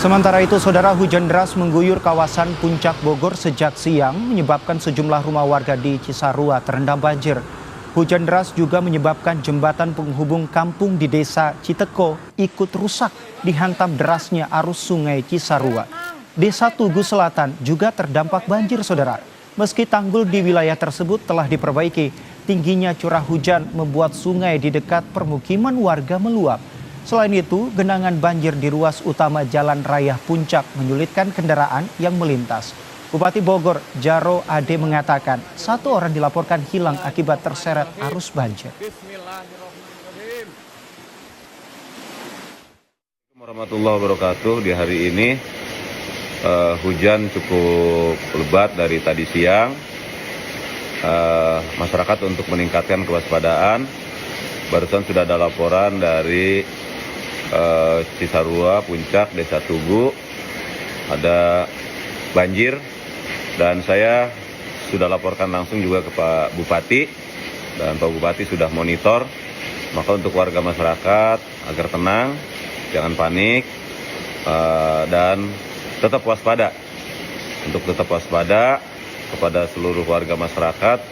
Sementara itu, saudara, hujan deras mengguyur kawasan Puncak Bogor sejak siang menyebabkan sejumlah rumah warga di Cisarua terendam banjir. Hujan deras juga menyebabkan jembatan penghubung kampung di desa Citeko ikut rusak dihantam derasnya arus sungai Cisarua. Desa Tugu Selatan juga terdampak banjir, saudara. Meski tanggul di wilayah tersebut telah diperbaiki, tingginya curah hujan membuat sungai di dekat permukiman warga meluap. Selain itu, genangan banjir di ruas utama Jalan Raya Puncak menyulitkan kendaraan yang melintas. Bupati Bogor, Jaro Ade, mengatakan 1 orang dilaporkan hilang akibat terseret arus banjir. Warahmatullahi wabarakatuh. Di hari ini hujan cukup lebat dari tadi siang. Masyarakat untuk meningkatkan kewaspadaan. Barusan sudah ada laporan dari Cisarua, Puncak, Desa Tugu, ada banjir, dan saya sudah laporkan langsung juga ke Pak Bupati, dan Pak Bupati sudah monitor. Maka untuk warga masyarakat agar tenang, jangan panik, dan tetap waspada. Untuk tetap waspada kepada seluruh warga masyarakat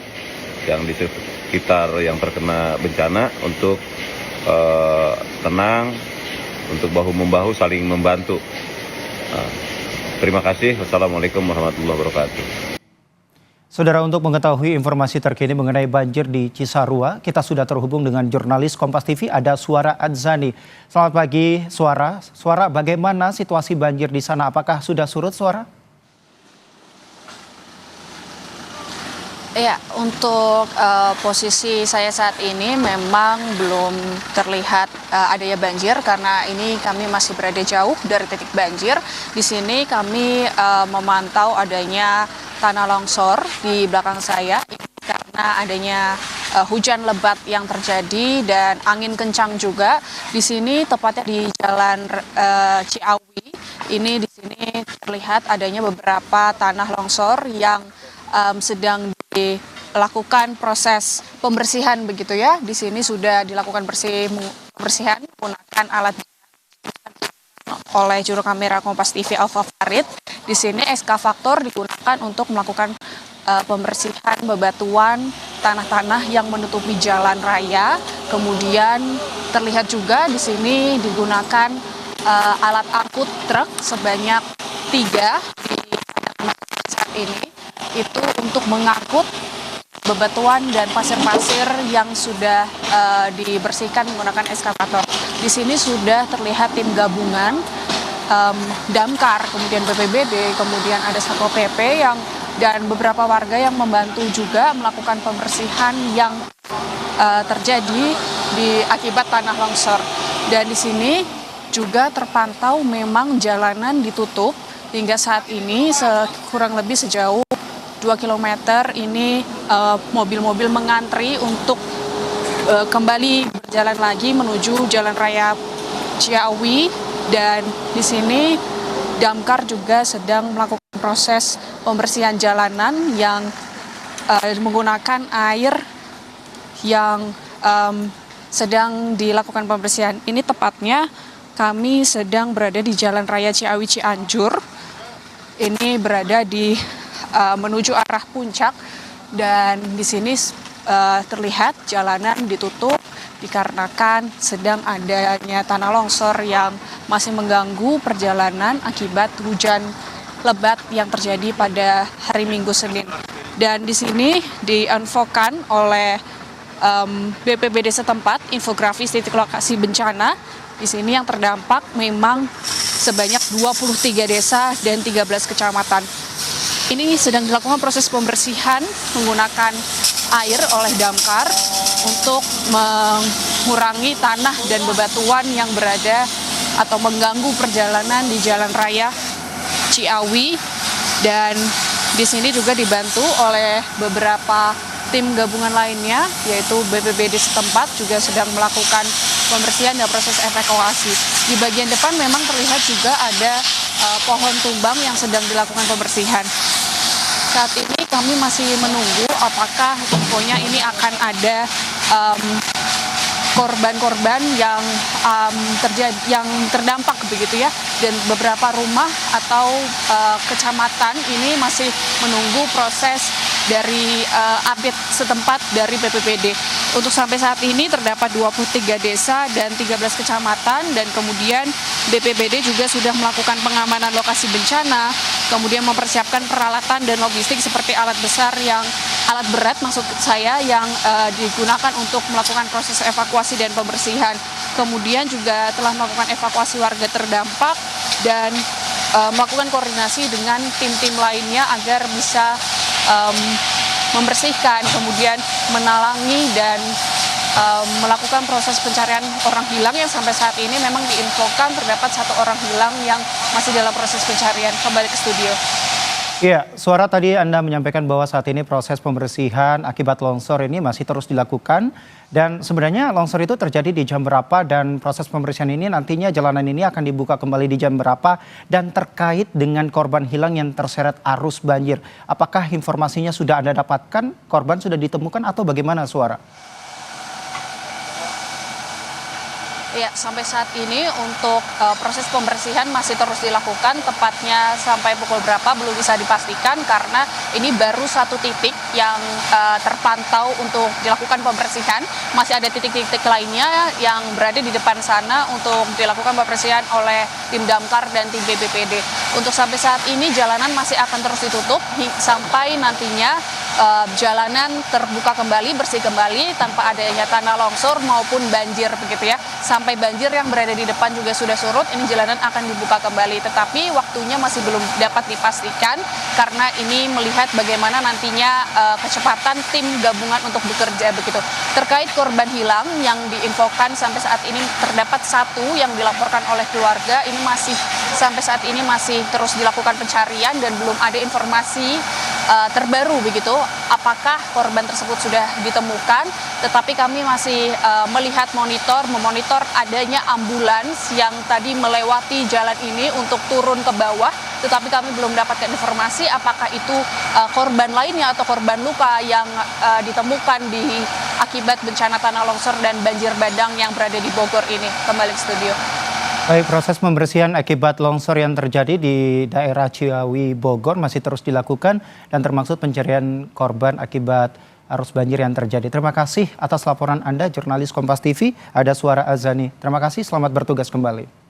yang di sekitar yang terkena bencana untuk tenang, untuk bahu-membahu saling membantu. Terima kasih. Wassalamualaikum warahmatullahi wabarakatuh. Saudara, untuk mengetahui informasi terkini mengenai banjir di Cisarua, kita sudah terhubung dengan jurnalis Kompas TV, ada Suara Adzani. Selamat pagi, Suara. Suara, bagaimana situasi banjir di sana? Apakah sudah surut, Suara? Ya, untuk posisi saya saat ini memang belum terlihat adanya banjir karena ini kami masih berada jauh dari titik banjir. Di sini kami memantau adanya tanah longsor di belakang saya karena adanya hujan lebat yang terjadi dan angin kencang juga. Di sini tepatnya di Jalan Ciawi ini, di sini terlihat adanya beberapa tanah longsor yang sedang dilakukan proses pembersihan begitu ya. Di sini sudah dilakukan pembersihan menggunakan alat oleh juru kamera Kompas TV Alfa Farid. Di sini ekskavator digunakan untuk melakukan pembersihan bebatuan tanah-tanah yang menutupi jalan raya. Kemudian terlihat juga di sini digunakan alat angkut truk sebanyak 3 di saat ini. Itu untuk mengangkut bebatuan dan pasir-pasir yang sudah dibersihkan menggunakan ekskavator. Di sini sudah terlihat tim gabungan, damkar, kemudian BPBD, kemudian ada Satpol PP dan beberapa warga yang membantu juga melakukan pembersihan yang terjadi di akibat tanah longsor. Dan di sini juga terpantau memang jalanan ditutup hingga saat ini kurang lebih sejauh 2 km ini mobil-mobil mengantri untuk kembali berjalan lagi menuju Jalan Raya Ciawi, dan di sini damkar juga sedang melakukan proses pembersihan jalanan yang menggunakan air yang sedang dilakukan pembersihan. Ini tepatnya kami sedang berada di Jalan Raya Ciawi Cianjur. Ini berada di menuju arah puncak, dan di sini terlihat jalanan ditutup dikarenakan sedang adanya tanah longsor yang masih mengganggu perjalanan akibat hujan lebat yang terjadi pada hari Minggu Senin. Dan di sini diinfokan oleh BPBD setempat, infografis titik lokasi bencana. Di sini yang terdampak memang sebanyak 23 desa dan 13 kecamatan. Ini sedang dilakukan proses pembersihan menggunakan air oleh damkar untuk mengurangi tanah dan bebatuan yang berada atau mengganggu perjalanan di Jalan Raya Ciawi. Dan di sini juga dibantu oleh beberapa tim gabungan lainnya, yaitu BPBD setempat juga sedang melakukan pembersihan dan proses evakuasi. Di bagian depan memang terlihat juga ada pohon tumbang yang sedang dilakukan pembersihan. Saat ini kami masih menunggu apakah infonya ini akan ada korban-korban yang yang terdampak begitu ya, dan beberapa rumah atau kecamatan ini masih menunggu proses dari update setempat dari BPBD. Untuk sampai saat ini terdapat 23 desa dan 13 kecamatan, dan kemudian BPBD juga sudah melakukan pengamanan lokasi bencana, kemudian mempersiapkan peralatan dan logistik seperti alat berat maksud saya yang digunakan untuk melakukan proses evakuasi dan pembersihan. Kemudian juga telah melakukan evakuasi warga terdampak dan melakukan koordinasi dengan tim-tim lainnya agar bisa membersihkan, kemudian menalangi dan melakukan proses pencarian orang hilang yang sampai saat ini memang diinfokan terdapat 1 orang hilang yang masih dalam proses pencarian. Kembali ke studio. Iya, Suara, tadi Anda menyampaikan bahwa saat ini proses pembersihan akibat longsor ini masih terus dilakukan. Dan sebenarnya longsor itu terjadi di jam berapa dan proses pembersihan ini nantinya jalanan ini akan dibuka kembali di jam berapa, dan terkait dengan korban hilang yang terseret arus banjir. Apakah informasinya sudah Anda dapatkan, korban sudah ditemukan atau bagaimana, Suara? Ya, sampai saat ini untuk proses pembersihan masih terus dilakukan, tepatnya sampai pukul berapa belum bisa dipastikan karena ini baru 1 titik yang terpantau untuk dilakukan pembersihan. Masih ada titik-titik lainnya yang berada di depan sana untuk dilakukan pembersihan oleh tim damkar dan tim BPBD. Untuk sampai saat ini jalanan masih akan terus ditutup sampai nantinya jalanan terbuka kembali, bersih kembali tanpa adanya tanah longsor maupun banjir begitu ya. Sampai banjir yang berada di depan juga sudah surut, ini jalanan akan dibuka kembali. Tetapi waktunya masih belum dapat dipastikan karena ini melihat bagaimana nantinya kecepatan tim gabungan untuk bekerja begitu. Terkait korban hilang yang diinfokan sampai saat ini terdapat 1 yang dilaporkan oleh keluarga, ini masih sampai saat ini masih terus dilakukan pencarian dan belum ada informasi terbaru begitu apakah korban tersebut sudah ditemukan, tetapi kami masih memonitor adanya ambulans yang tadi melewati jalan ini untuk turun ke bawah, tetapi kami belum dapatkan informasi apakah itu korban lainnya atau korban luka yang ditemukan akibat bencana tanah longsor dan banjir bandang yang berada di Bogor ini. Kembali ke studio. Baik, proses pembersihan akibat longsor yang terjadi di daerah Ciawi, Bogor masih terus dilakukan dan termaksud pencarian korban akibat arus banjir yang terjadi. Terima kasih atas laporan Anda, jurnalis Kompas TV, ada Suara Azani. Terima kasih, selamat bertugas kembali.